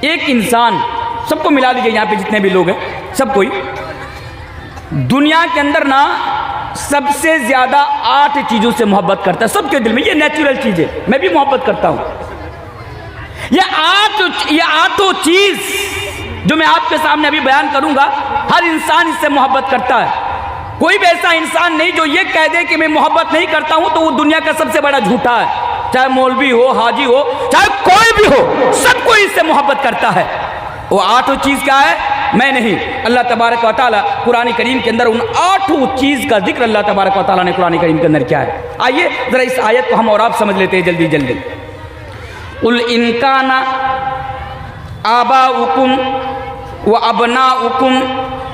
एक इंसान, सबको मिला लीजिए यहाँ पे जितने भी लोग हैं, सब कोई, दुनिया के अंदर ना सबसे ज़्यादा 8 चीज़ों से मोहब्बत करता है सबके दिल में। ये नेचुरल चीज़ है, मैं भी मोहब्बत करता हूँ। ये आठों चीज़ जो मैं आपके सामने अभी बयान करूँगा, हर इंसान इससे मोहब्बत करता है। कोई भी ऐसा इंसान नहीं जो ये कह दे कि मैं मोहब्बत नहीं करता हूँ, तो वो दुनिया का सबसे बड़ा झूठा है। चाहे मौलवी हो, हाजी हो, चाहे कोई भी हो, सब कोई इससे मोहब्बत करता है। वो 8 चीज़ क्या है? मैं नहीं, अल्लाह तबारक व तआला कुरान करीम के अंदर उन 8 चीज़ का जिक्र अल्लाह तबारक व तआला ने कुरान करीम के अंदर किया है। आइए ज़रा इस आयत को हम और आप समझ लेते हैं जल्दी जल्दी। उल इनकाना आबाउकुम व अबनाउकुम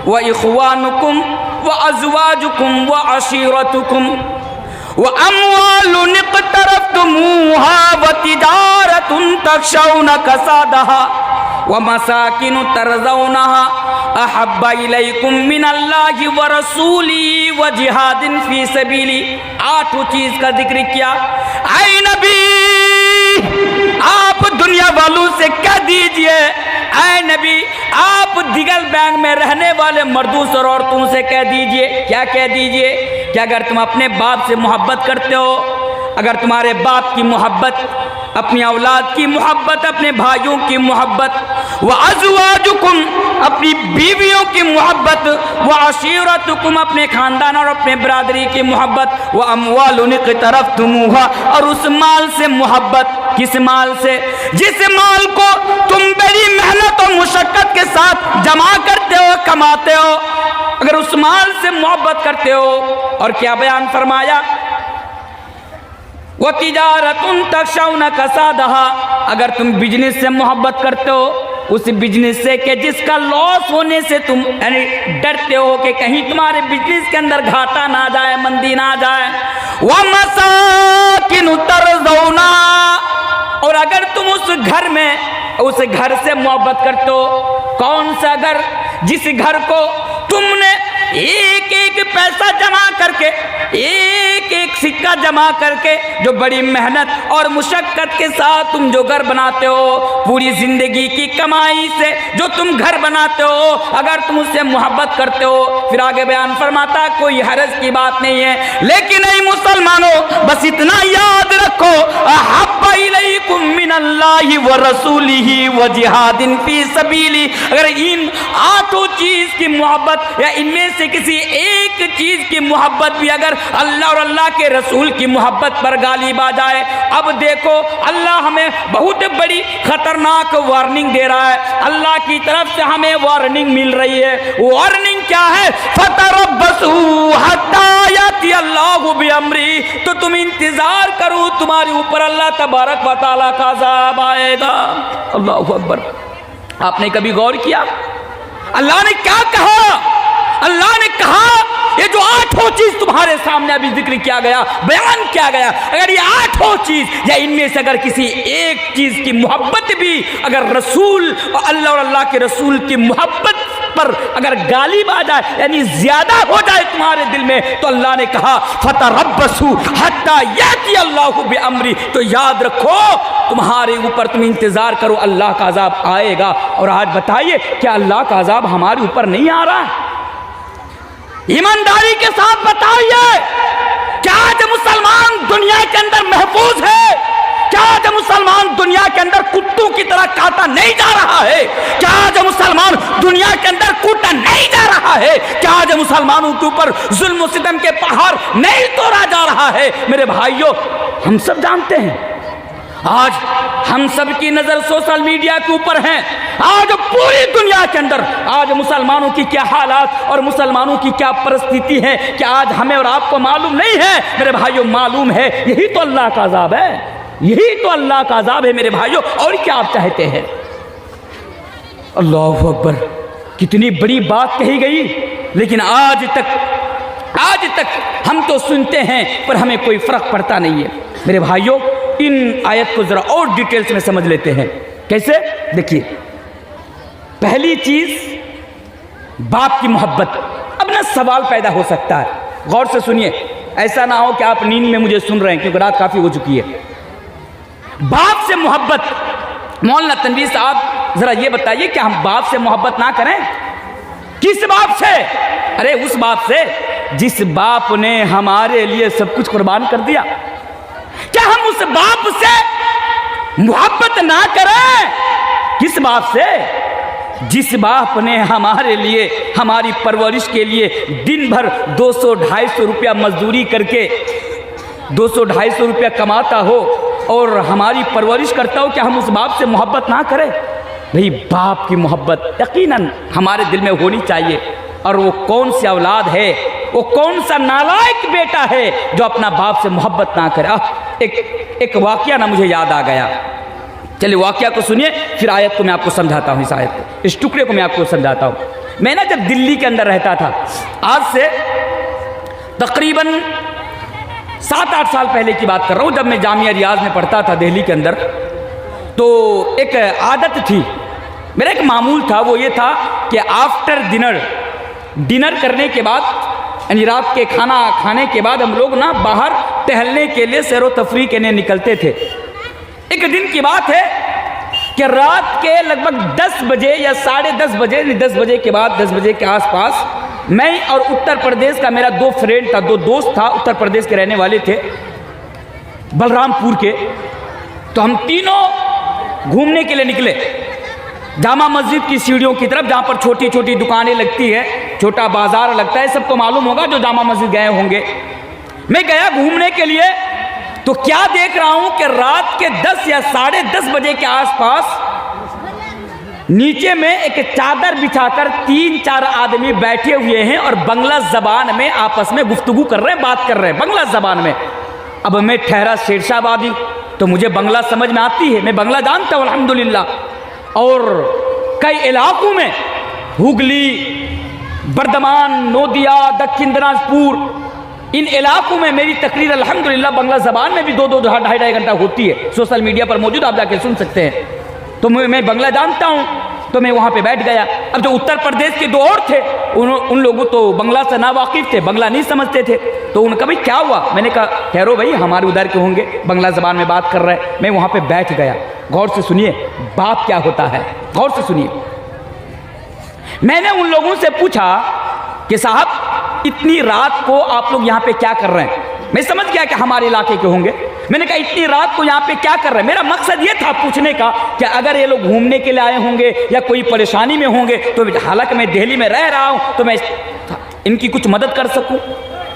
व इख्वानुकुम व अज़वाजुकुम व अशीरतुकुम व अम्वालुन इक़्तरफ़्तुमूहा व तिजारतुन तख़शौना कसादहा व मसाकिनु तरज़ौनहा अहब्बा इलैकुम मिनल्लाहि व रसूलिही व जिहादिन फ़ी सबीली। 8 चीज़ का जिक्र किया। ऐ नबी, आप दुनिया वालों से कह दीजिए, ऐ नबी आप दिगल बैंक में रहने वाले मर्दों और औरतों से कह दीजिए, क्या कह दीजिए कि अगर तुम अपने बाप से मोहब्बत करते हो, अगर तुम्हारे बाप की मोहब्बत, अपनी औलाद की मोहब्बत, अपने भाइयों की मोहब्बत, व अज़वाजुकुम अपनी बीवियों की मोहब्बत, व अशीरतुकुम अपने खानदान और अपने बरादरी की मोहब्बत, व अम्वालुन इक़्तरफ़्तुमूहा और उस माल से मोहब्बत। किस माल से? जिस माल को तुम बड़ी मेहनत और मुशक्कत के साथ जमा करते हो, कमाते हो, अगर उस माल से मोहब्बत करते हो। और क्या बयान फरमाया? वो तिजारतुन तख़शौना कसादहा, अगर तुम बिजनेस से मोहब्बत करते हो, उस बिजनेस से के जिसका लॉस होने से तुम यानी डरते हो कि कहीं तुम्हारे बिजनेस के अंदर घाटा ना जाए, मंदी ना जाए। व मसाकिनु तरज़ौना, और अगर तुम उस घर में, उस घर से मोहब्बत करते हो, कौन सा घर? जिस घर को तुमने एक एक पैसा जमा करके, एक एक सिक्का जमा करके, जो बड़ी मेहनत और मुशक्कत के साथ तुम जो घर बनाते हो, पूरी जिंदगी की कमाई से जो तुम घर बनाते हो, अगर तुम उससे मोहब्बत करते हो। फिर आगे बयान फरमाता, कोई हरज की बात नहीं है, लेकिन ऐ मुसलमानों बस इतना याद रखो, अहब्बा इलैकुम मिनल्लाहि व रसूलिही व जिहादिन फी सबीली। अगर इन 8 चीज की मोहब्बत या इनमें से किसी एक चीज की मोहब्बत भी अगर अल्लाह और अल्लाह के रसूल की मोहब्बत पर गालिब आ जाए, अब देखो अल्लाह हमें बहुत बड़ी खतरनाक वार्निंग दे रहा है। अल्लाह की तरफ से हमें वार्निंग मिल रही है। वार्निंग क्या है? फतरब्बसू हत्ता याती अल्लाहु बिअम्री, तो तुम इंतजार करो, तुम्हारे ऊपर अल्लाह तबारक व तआला का अज़ाब आएगा। अल्लाहु अकबर। आपने कभी गौर किया अल्लाह ने क्या कहा? अल्लाह ने कहा ये जो 8 चीज तुम्हारे सामने अभी जिक्र किया गया, बयान किया गया, अगर ये 8 चीज या इनमें से अगर किसी एक चीज की मोहब्बत भी अगर रसूल और अल्लाह के रसूल की मोहब्बत पर अगर गालिब आ जाए, यानी ज्यादा हो जाए तुम्हारे दिल में, तो अल्लाह ने कहा फतरब्बसू हत्ता याती अल्लाहु बिअम्री, तो याद रखो तुम्हारे ऊपर तुम इंतजार करो, अल्लाह का अजाब आएगा। और आज बताइए क्या अल्लाह का अजाब हमारे ऊपर नहीं आ रहा है? ईमानदारी के साथ बताइए, क्या आज मुसलमान दुनिया के अंदर महफूज है? क्या आज मुसलमान दुनिया के अंदर कुत्तों की तरह काटा नहीं जा रहा है? क्या आज मुसलमान दुनिया के अंदर कूटा नहीं जा रहा है? क्या आज मुसलमानों के ऊपर जुल्म सितम के पहाड़ नहीं तोड़ा जा रहा है? मेरे भाइयों, हम सब जानते हैं, आज हम सब की नजर सोशल मीडिया के ऊपर है। आज पूरी दुनिया के अंदर आज मुसलमानों की क्या हालात और मुसलमानों की क्या परिस्थिति है, क्या आज हमें और आपको मालूम नहीं है? मेरे भाइयों मालूम है। यही तो अल्लाह का अजाब है, यही तो अल्लाह का अजाब है मेरे भाइयों। और क्या आप चाहते हैं? अल्लाहु अकबर। कितनी बड़ी बात कही गई, लेकिन आज तक हम तो सुनते हैं पर हमें कोई फर्क पड़ता नहीं है। मेरे भाइयों, इन आयत को जरा और डिटेल्स में समझ लेते हैं। कैसे? देखिए, पहली चीज बाप की मोहब्बत। अब ना सवाल पैदा हो सकता है, गौर से सुनिए, ऐसा ना हो कि आप नींद में मुझे सुन रहे हैं, क्योंकि रात काफी हो चुकी है। बाप से मोहब्बत, मौलाना तनवीर साहब जरा ये बताइए कि हम बाप से मोहब्बत ना करें? किस बाप से? अरे उस बाप से जिस बाप ने हमारे लिए सब कुछ कुर्बान कर दिया। क्या हम उस बाप से मोहब्बत ना करें? किस बाप से? जिस बाप ने हमारे लिए, हमारी परवरिश के लिए दिन भर 200-250 रुपया मजदूरी करके 200-250 रुपया कमाता हो और हमारी परवरिश करता हो, क्या हम उस बाप से मोहब्बत ना करें? भाई बाप की मोहब्बत यकीनन हमारे दिल में होनी चाहिए। और वो कौन सी औलाद है, वो कौन सा नालायक बेटा है जो अपना बाप से मोहब्बत ना करे? एक वाकया ना मुझे याद आ गया। चलिए वाकया को सुनिए, फिर आयत को मैं आपको समझाता हूँ। इस आयत को, इस टुकड़े को मैं आपको समझाता हूँ। मैं ना जब दिल्ली के अंदर रहता था, आज से तकरीबन 7-8 साल पहले की बात कर रहा हूँ, जब मैं जामिया रियाज में पढ़ता था दिल्ली के अंदर, तो एक आदत थी, मेरा एक मामूल था। वो ये था कि आफ्टर डिनर करने के बाद, यानी रात के खाना खाने के बाद हम लोग ना बाहर टहलने के लिए सैरो तफरीह के लिए निकलते थे। एक दिन की बात है कि रात के लगभग 10 बजे या 10:30 बजे, 10 बजे के बाद, 10 बजे के आसपास, मैं और उत्तर प्रदेश का मेरा 2 फ्रेंड था, 2 दोस्त था, उत्तर प्रदेश के रहने वाले थे, बलरामपुर के। तो हम तीनों घूमने के लिए निकले जामा मस्जिद की सीढ़ियों की तरफ, जहाँ पर छोटी छोटी दुकानें लगती है, छोटा बाजार लगता है, सबको मालूम होगा जो जामा मस्जिद गए होंगे। मैं गया घूमने के लिए, तो क्या देख रहा हूं कि रात के 10 या 10:30 बजे के आसपास नीचे में एक चादर बिछाकर 3-4 आदमी बैठे हुए हैं और बंगला जबान में आपस में गुफ्तगू कर रहे हैं, बात कर रहे हैं बंगला जबान में। अब मैं ठहरा शेरशाहबादी, तो मुझे बंगला समझ में आती है, मैं बंगला जानता हूँ अल्हम्दुलिल्लाह। और कई इलाकों में हुगली, बर्दमान, नोदिया, दक्षिण दिनाजपुर, इन इलाकों में मेरी तकरीर अल्हम्दुलिल्लाह बंगला ज़बान में भी 2-2, 2.5 घंटा होती है। सोशल मीडिया पर मौजूद, आप जाके सुन सकते हैं। तो मैं बंगला जानता हूँ, तो मैं वहाँ पे बैठ गया। अब जो उत्तर प्रदेश के 2 और थे, उन लोगों तो बंगला से ना वाकिफ़ थे, बंगला नहीं समझते थे। तो उनका भाई क्या हुआ? मैंने कहा ठहरो भाई, हमारे उधर के होंगे, बंगला ज़बान में बात कर रहे हैं। मैं वहाँ पे बैठ गया। गौर से सुनिए बाप क्या होता है, गौर से सुनिए। मैंने उन लोगों से पूछा कि साहब इतनी रात को आप लोग यहाँ पे क्या कर रहे हैं? मैं समझ गया कि हमारे इलाके के होंगे। मैंने कहा इतनी रात को यहाँ पे क्या कर रहे हैं? मेरा मकसद ये था पूछने का कि अगर ये लोग घूमने के लिए आए होंगे या कोई परेशानी में होंगे, तो हालांकि मैं दिल्ली में रह रहा हूँ, तो मैं इनकी कुछ मदद कर सकूँ,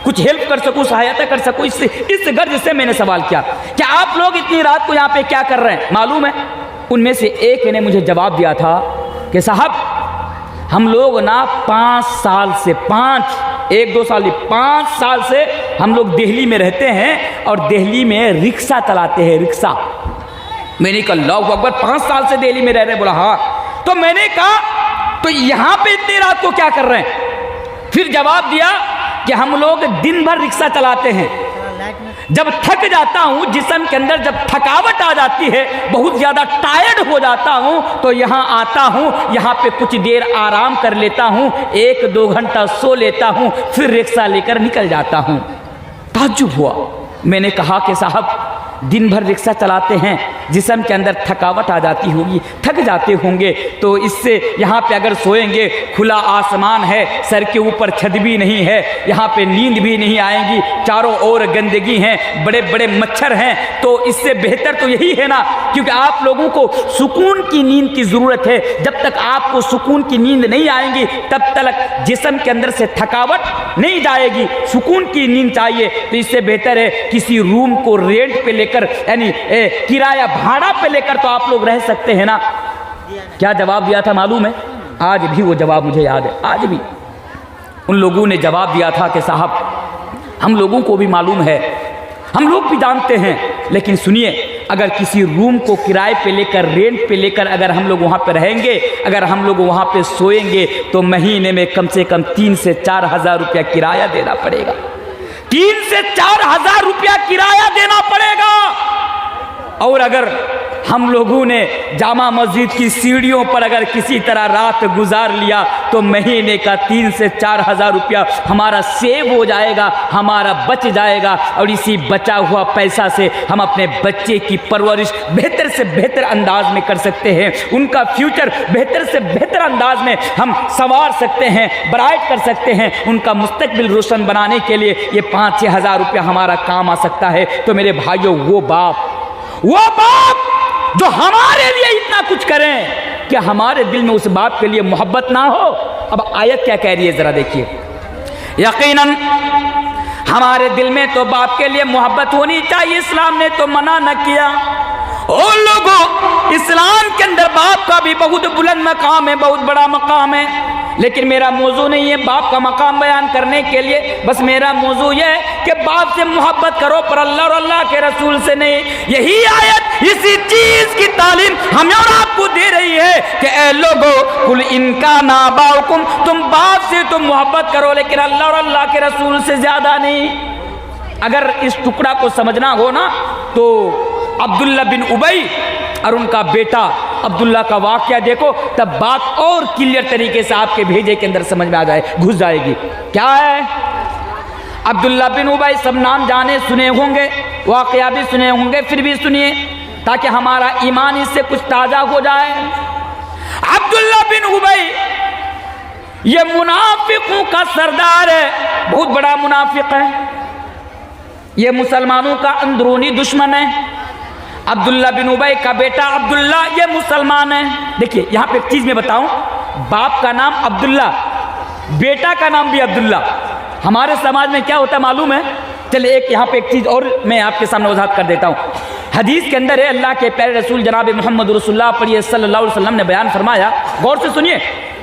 कुछ हेल्प कर सकूँ, सहायता कर सकूँ। इस गर्ज से मैंने सवाल किया कि आप लोग इतनी रात को यहाँ पे क्या कर रहे हैं? मालूम है उनमें से एक ने मुझे जवाब दिया था कि साहब हम लोग ना 5 साल से 1-2 साल नहीं 5 साल से हम लोग दिल्ली में रहते हैं और दिल्ली में रिक्शा चलाते हैं, रिक्शा। मैंने कहा अल्लाहु अकबर, 5 साल से दिल्ली में रह रहे हैं? बोला हाँ। तो मैंने कहा तो यहाँ पे इतनी रात को क्या कर रहे हैं? फिर जवाब दिया कि हम लोग दिन भर रिक्शा चलाते हैं, जब थक जाता हूँ, जिस्म के अंदर जब थकावट आ जाती है, बहुत ज़्यादा टायर्ड हो जाता हूँ, तो यहाँ आता हूँ, यहाँ पे कुछ देर आराम कर लेता हूँ, 1-2 घंटा सो लेता हूँ, फिर रिक्शा लेकर निकल जाता हूँ। ताज्जुब हुआ। मैंने कहा कि साहब दिन भर रिक्शा चलाते हैं, जिस्म के अंदर थकावट आ जाती होगी, थक जाते होंगे, तो इससे यहाँ पे अगर सोएंगे, खुला आसमान है, सर के ऊपर छत भी नहीं है, यहाँ पे नींद भी नहीं आएगी, चारों ओर गंदगी हैं, बड़े बड़े मच्छर हैं, तो इससे बेहतर तो यही है ना, क्योंकि आप लोगों को सुकून की नींद की ज़रूरत है। जब तक आपको सुकून की नींद नहीं आएगी, तब तक जिस्म के अंदर से थकावट नहीं जाएगी, सुकून की नींद चाहिए। तो इससे बेहतर है किसी रूम को रेंट पे लेकर, यानी किराया भाड़ा पे लेकर तो आप लोग रह सकते हैं ना। क्या जवाब दिया था मालूम है? आज भी वो जवाब मुझे याद है। आज भी उन लोगों ने जवाब दिया था कि साहब हम लोगों को भी मालूम है, हम लोग भी जानते हैं, लेकिन सुनिए, अगर किसी रूम को किराए पे लेकर, रेंट पे लेकर अगर हम लोग वहाँ पे रहेंगे, अगर हम लोग वहाँ पे सोएंगे, तो महीने में कम से कम 3 से 4 हज़ार रुपया किराया देना पड़ेगा। 3 से 4 हज़ार रुपया किराया देना पड़ेगा। और अगर हम लोगों ने जामा मस्जिद की सीढ़ियों पर अगर किसी तरह रात गुजार लिया तो महीने का 3 से 4 हज़ार रुपया हमारा सेव हो जाएगा, हमारा बच जाएगा। और इसी बचा हुआ पैसा से हम अपने बच्चे की परवरिश बेहतर से बेहतर अंदाज में कर सकते हैं, उनका फ्यूचर बेहतर से बेहतर अंदाज में हम संवार सकते हैं, ब्राइट कर सकते हैं। उनका मुस्तकबिल रोशन बनाने के लिए ये 5-6 हज़ार रुपया हमारा काम आ सकता है। तो मेरे भाइयों, वो बाप जो हमारे लिए इतना कुछ करें, क्या हमारे दिल में उस बाप के लिए मोहब्बत ना हो? अब आयत क्या कह रही है जरा देखिए। यकीनन हमारे दिल में तो बाप के लिए मोहब्बत होनी चाहिए, इस्लाम ने तो मना न किया। ओ लोगों, इस्लाम के अंदर बाप का भी बहुत बुलंद मकाम है, बहुत बड़ा मकाम है। लेकिन मेरा मौजू नहीं है बाप का मकाम बयान करने के लिए, बस मेरा मौजू यह है कि बाप से मोहब्बत करो, पर अल्लाह और अल्लाह के रसूल से नहीं। यही आयत इसी चीज की तालीम हमें और आपको दे रही है कि ए लोगो कुल इनका ना बाउकुम, तुम बाप से तुम मोहब्बत करो लेकिन अल्लाह और अल्लाह के रसूल से ज्यादा नहीं। अगर इस टुकड़ा को समझना हो ना तो अब्दुल्ला बिन उबई और उनका बेटा अब्दुल्ला का वाकया देखो, तब बात और क्लियर तरीके से आपके भेजे के अंदर समझ में आ जाए, घुस जाएगी। क्या है? अब्दुल्ला बिन उबई, सब नाम जाने सुने होंगे, वाकया भी सुने होंगे, फिर भी सुनिए ताकि हमारा ईमान इससे कुछ ताजा हो जाए। अब्दुल्ला बिन उबई ये मुनाफिकों का सरदार है, बहुत बड़ा मुनाफिक है, ये मुसलमानों का अंदरूनी दुश्मन है। अब्दुल्ला बिन उबई का बेटा अब्दुल्ला ये मुसलमान है। देखिए यहाँ पे एक चीज मैं बताऊं, बाप का नाम अब्दुल्ला, बेटा का नाम भी अब्दुल्ला। हमारे समाज में क्या होता है मालूम है? चलिए एक यहाँ पे एक चीज और मैं आपके सामने वजाहत कर देता हूँ। हदीस के अंदर है, अल्लाह के प्यारे रसूल जनाब मोहम्मद रसूलुल्लाह पर सल्लल्लाहु अलैहि वसल्लम ने बयान फरमाया, गौर से सुनिए,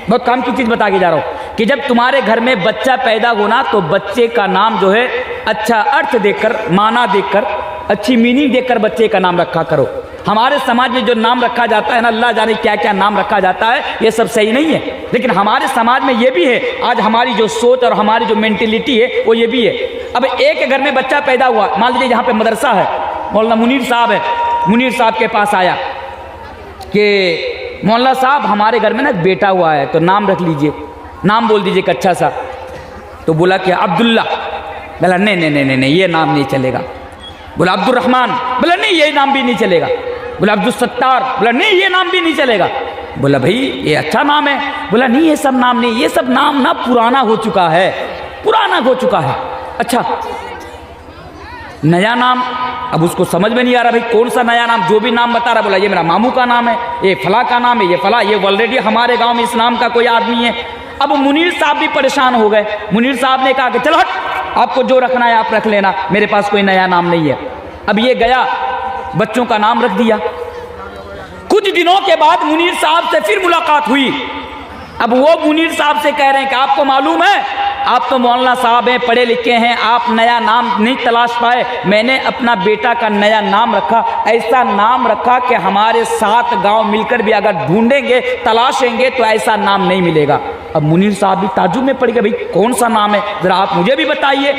बहुत काम की चीज बता के जा रहा हूँ, कि जब तुम्हारे घर में बच्चा पैदा होना तो बच्चे का नाम जो है अच्छा अर्थ देकर, माना देकर, अच्छी मीनिंग देकर बच्चे का नाम रखा करो। हमारे समाज में जो नाम रखा जाता है ना, अल्लाह जाने क्या क्या नाम रखा जाता है, ये सब सही नहीं है। लेकिन हमारे समाज में ये भी है, आज हमारी जो सोच और हमारी जो मेंटेलिटी है वो ये भी है। अब एक घर में बच्चा पैदा हुआ, मान लीजिए यहाँ पे मदरसा है, मौलाना मुनीर साहब है, मुनीर साहब के पास आया कि मौलाना साहब हमारे घर में ना बेटा हुआ है, तो नाम रख लीजिए, नाम बोल दीजिए अच्छा सा। तो बोला कि अब्दुल्ला। बोला नहीं ये नाम नहीं चलेगा। बोला अब्दुल रहमान। बोला नहीं ये नाम भी नहीं चलेगा। बोला अब्दुल सत्तार। बोला नहीं ये नाम भी नहीं चलेगा। बोला भाई ये अच्छा नाम है। बोला नहीं ये सब नाम नहीं, ये सब नाम ना पुराना हो चुका है, पुराना हो चुका है। अच्छा नया नाम, अब उसको समझ में नहीं आ रहा भाई कौन सा नया नाम, जो भी नाम बता रहा, बोला ये मेरा मामू का नाम है, ये फला का नाम है, ये फला, ये ऑलरेडी हमारे गांव में इस नाम का कोई आदमी है। अब मुनीर साहब भी परेशान हो गए। मुनीर साहब ने कहा कि चलो हट, आपको जो रखना है आप रख लेना, मेरे पास कोई नया नाम नहीं है। अब ये गया, बच्चों का नाम रख दिया। कुछ दिनों के बाद मुनीर साहब से फिर मुलाकात हुई। अब वो मुनीर साहब से कह रहे हैं कि आपको मालूम है, आप तो मौलाना साहब हैं, पढ़े लिखे हैं, आप नया नाम नहीं तलाश पाए, मैंने अपना बेटा का नया नाम रखा, ऐसा नाम रखा कि हमारे 7 गांव मिलकर भी अगर ढूंढेंगे, तलाशेंगे तो ऐसा नाम नहीं मिलेगा। अब मुनीर साहब भी ताज्जुब में पड़ गए, भाई कौन सा नाम है, जरा आप मुझे भी बताइए,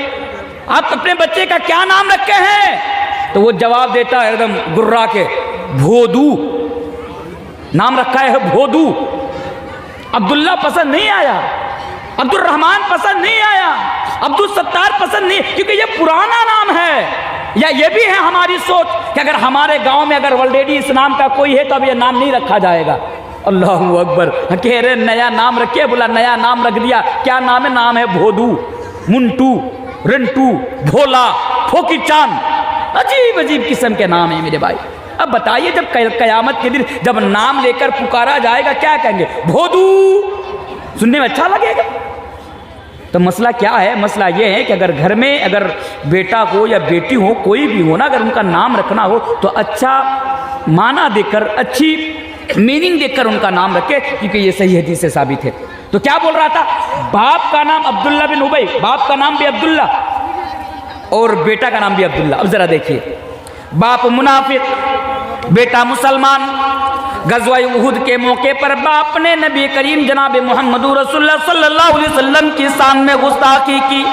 आप अपने बच्चे का क्या नाम रखे हैं? तो वो जवाब देता है एकदम गुर्रा के, भोदू नाम रखा है, भोदू। अब्दुल्ला पसंद नहीं आया, अब्दुल रहमान पसंद नहीं आया, अब्दुल सत्तार पसंद नहीं, क्योंकि ये पुराना नाम है। या ये भी है हमारी सोच कि अगर हमारे गांव में अगर ऑलरेडी इस नाम का कोई है तो अब ये नाम नहीं रखा जाएगा। अल्लाहू अकबर, कह रहे नया नाम रखे, बोला नया नाम रख दिया। क्या नाम है? नाम है भोदू, मुंटू, रंटू, भोला, फोकी चांद, अजीब अजीब किस्म के नाम है मेरे भाई। अब बताइए जब कयामत के दिन जब नाम लेकर पुकारा जाएगा क्या कहेंगे? भोदू। सुनने में अच्छा लगेगा। तो मसला क्या है? मसला ये है कि अगर घर में अगर बेटा हो या बेटी हो, कोई भी हो ना, अगर उनका नाम रखना हो तो अच्छा माना देकर, अच्छी मीनिंग देकर उनका नाम रखे, क्योंकि ये सही हदीस से साबित है। तो क्या बोल रहा था? बाप का नाम अब्दुल्ला बिन उबई, बाप का नाम भी अब्दुल्ला और बेटा का नाम भी अब्दुल्ला। अब जरा देखिए, बाप मुनाफिक, बेटा मुसलमान। गज़वा उहुद के मौके पर बाप ने नबी करीम जनाब मोहम्मद रसूलुल्लाह सल्लल्लाहु अलैहि वसल्लम की शान में गुस्ताखी की।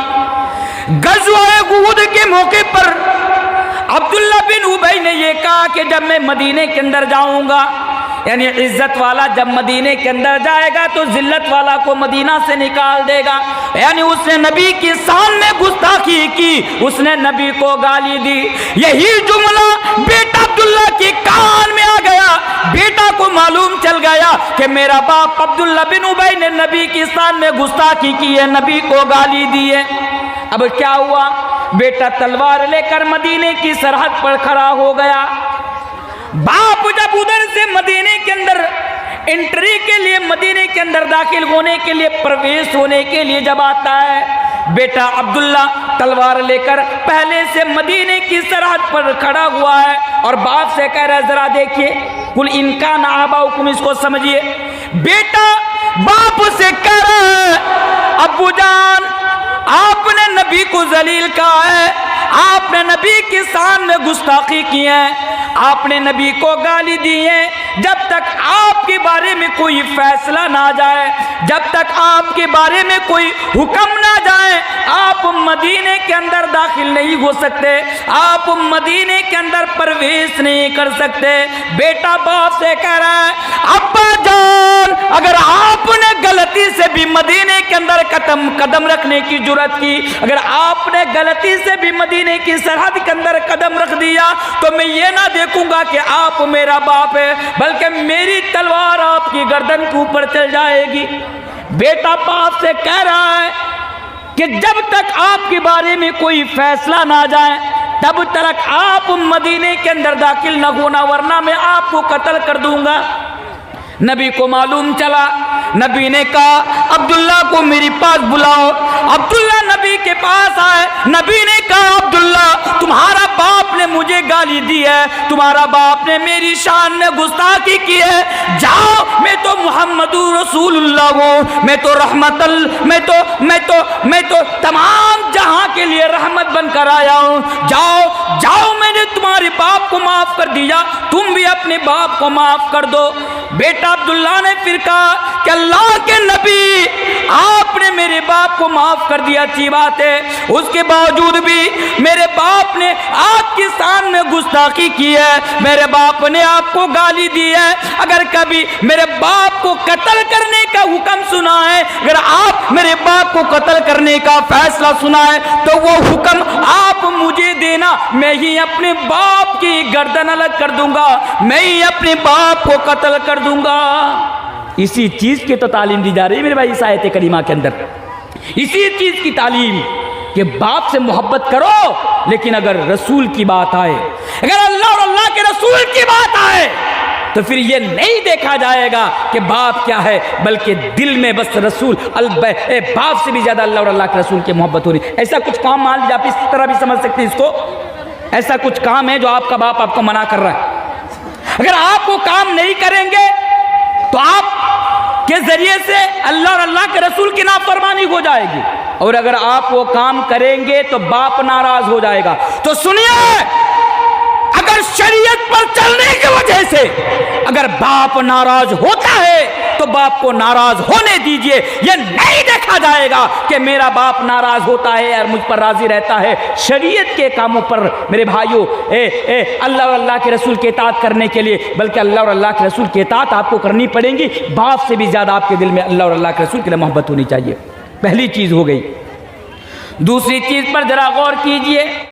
गज़वा उहुद के मौके पर अब्दुल्ला बिन उबई ने ये कहा कि जब मैं मदीने के अंदर जाऊंगा, यानी इज्जत वाला जब मदीने के अंदर जाएगा तो जिल्लत वाला को मदीना से निकाल देगा। यानी उसने नबी की शान में गुस्ताखी की, उसने नबी को गाली दी। यही जुमला बेटा अब्दुल्ला के कान में आ गया। बेटा को मालूम चल गया कि मेरा बाप अब्दुल्ला बिन उबई ने नबी की शान में गुस्ताखी की है, नबी को गाली दी है। अब क्या हुआ, बेटा तलवार लेकर मदीने की सरहद पर खड़ा हो गया। बाप जब उधर से मदीने के अंदर एंट्री के लिए, मदीने के अंदर दाखिल होने के लिए, प्रवेश होने के लिए जब आता है, बेटा अब्दुल्ला तलवार लेकर पहले से मदीने की सरहद पर खड़ा हुआ है और बाप से कह रहा है जरा देखिए, कुल इनका ना आबाउकुम, इसको समझिए। बेटा बाप से कह रहा है अब्बू जान आपने नबी को जलील कहा है, आपने नबी की शान में गुस्ताखी की है, आपने नबी को गाली दी है। जब तक आपके बारे में कोई फैसला ना जाए, जब तक आपके बारे में कोई हुक्म ना जाए, आप मदीने के अंदर दाखिल नहीं हो सकते, आप मदीने के अंदर प्रवेश नहीं कर सकते। बेटा बाप से कह रहा है अब्बा जान अगर आपने गलती से भी मदीने के अंदर कदम रखने की जुर्रत की, अगर आपने गलती से भी मदीने की सरहद के अंदर कदम रख दिया तो मैं ये ना देखूंगा कि आप मेरा बाप है, बल्कि मेरी तलवार आपकी गर्दन के ऊपर चल जाएगी। बेटा बाप से कह रहा है कि जब तक आपके बारे में कोई फैसला ना जाए तब तक आप मदीने के अंदर दाखिल न होना, वरना मैं आपको कत्ल कर दूंगा। नबी को मालूम चला, नबी ने कहा अब्दुल्ला को मेरे पास बुलाओ। अब्दुल्ला नबी के पास आए, नबी ने कहा अब्दुल्ला तुम्हारा बाप ने मुझे गाली दी है, तुम्हारा बाप ने मेरी शान में गुस्ताखी की है, जाओ मैं तो मुहम्मदुर रसूलुल्लाह हूँ, मैं तो रहमतल, मैं तो तमाम जहां के लिए रहमत बनकर आया हूँ, जाओ जाओ मैंने तुम्हारे बाप को माफ कर दिया, तुम भी अपने बाप को माफ कर दो। बेटा अब्दुल्ला ने फिर कहा कि अल्लाह के नबी आपने मेरे बाप को माफ कर दिया, अच्छी बात है, उसके बावजूद भी मेरे बाप ने आपकी शान में गुस्ताखी की है, मेरे बाप ने आपको गाली दी है। अगर कभी मेरे बाप को कत्ल करने का हुक्म सुना है, अगर आप मेरे बाप को कत्ल करने का फैसला सुना है तो वो हुक्म आप मुझे देना, मैं ही अपने बाप की गर्दन अलग कर दूंगा, मैं ही अपने बाप को कत्ल कर दूंगा। इसी चीज की तो तालीम दी जा रही है मेरे भाई इस आयत करीमा के अंदर, इसी चीज की तालीम कि बाप से मोहब्बत करो, लेकिन अगर रसूल की बात आए, अगर अल्लाह और अल्लाह के रसूल की बात आए तो फिर ये नहीं देखा जाएगा कि बाप क्या है, बल्कि दिल में बस रसूल बाप से भी ज्यादा अल्लाह और अल्लाह के रसूल की मोहब्बत हो रही। ऐसा कुछ काम मान लीजिए, आप इस तरह भी समझ सकते हैं इसको, ऐसा कुछ काम है जो आपका बाप आपको मना कर रहा है, अगर आप वो काम नहीं करेंगे तो आप के जरिए से अल्लाह और अल्लाह के रसूल की नाफरमानी हो जाएगी, और अगर आप वो काम करेंगे तो बाप नाराज हो जाएगा। तो सुनिए, अगर शरीयत पर चलने की वजह से अगर बाप नाराज होता है तो बाप को नाराज होने दीजिए, ये नहीं देखा जाएगा कि मेरा बाप नाराज होता है और मुझ पर राजी रहता है। शरीयत के कामों पर मेरे भाइयों अल्लाह और अल्लाह के रसूल की इताअत करने के लिए, बल्कि अल्लाह और अल्लाह के रसूल की इताअत आपको करनी पड़ेगी। बाप से भी ज्यादा आपके दिल में अल्लाह और अल्लाह के रसूल के लिए मोहब्बत होनी चाहिए, पहली चीज हो गई। दूसरी चीज पर जरा गौर कीजिए,